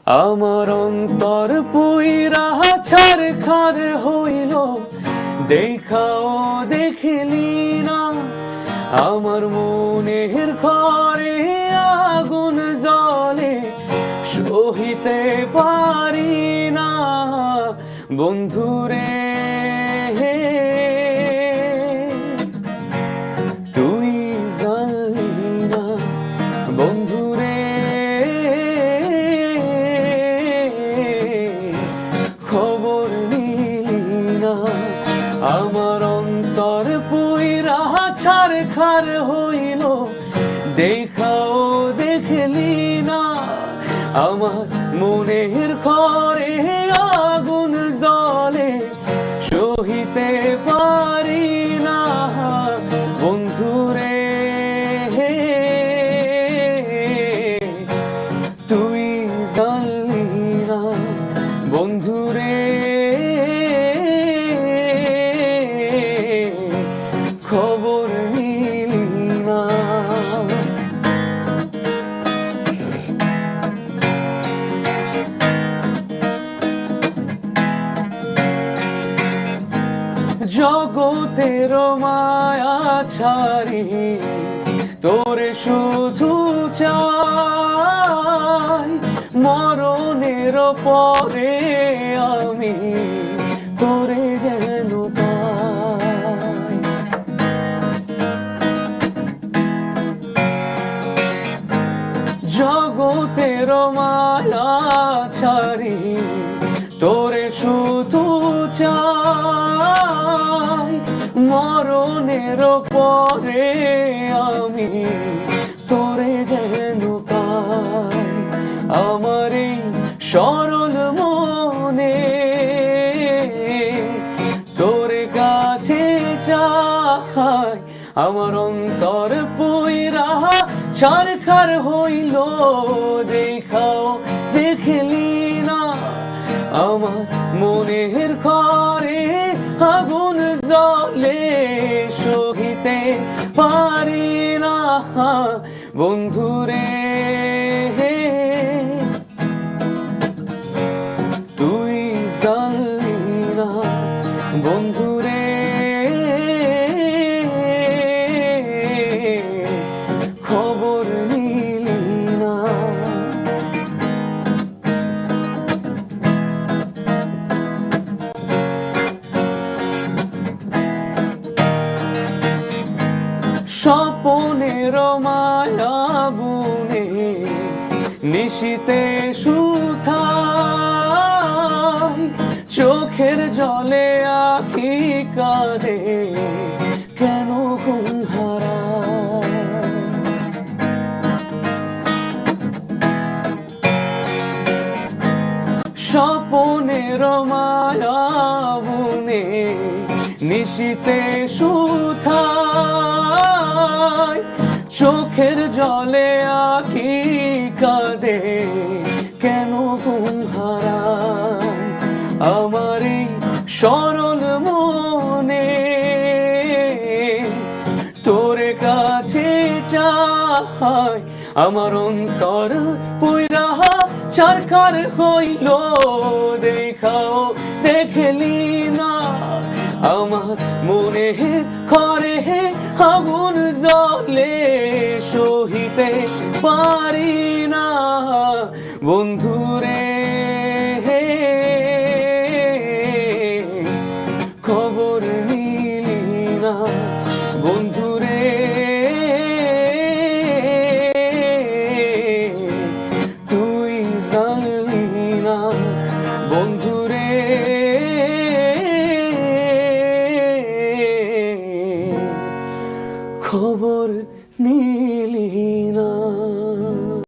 আমার অন্তর পুইরা ছারখার হইল, দেখাও দেখিলি না। আমার মনের ঘরে আগুন জ্বলে, সহিতে পারি না বন্ধুরে। তুই জানলি না বন্ধুরে, খবর নিলি না। আমার অন্তর পুইরা ছারখার হইল, দেখাও দেখলি না। আমার মনের ঘরে আগুন জ্বলে, সহিতে পারি না বন্ধুরে। তুই জানলি না বন্ধুরে, খবর নিলি না। জগতের মায়া ছাড়ি তোরে শুধু চাই, মরণের পরে আমি তোরে যেন পাই। জগতের মায়া ছাড়ি তোরে শুধু চাই, মরণের পরে আমি তোরে যেন পাই। আমার এই সরল মনে তোরে কাছে চাই, আমার অন্তর পুইরা ছারখার হইল, দেখাও দেখলি না। আমার মনের ঘরে আগুন জ্বলে, সহিতে পারি না বন্ধুরে। তুই জানলি না বন্ধুরে, খবর নিলি না। স্বপনের মায়া বুনে নিশিতে সুথাই, চোখের জলে আখি কাঁদে কেন ঘুম হারায়। স্বপনের মায়া বুনে নিশিতে সুথাই, চোখের জলে আখি কাঁদে কেন ঘুম হারায়। আমার এই সরল মনে তোরে কাছে চাই, আমার অন্তর পুইরা ছারখার হইল, দেখাও দেখলি না। আমার মনে ঘরে আগুন জ্বলে, সহিতে পারি না বন্ধুরে। খবর নিলি না বন্ধুরে, তুই জানলি না বন্ধুরে, খবর নিলি না।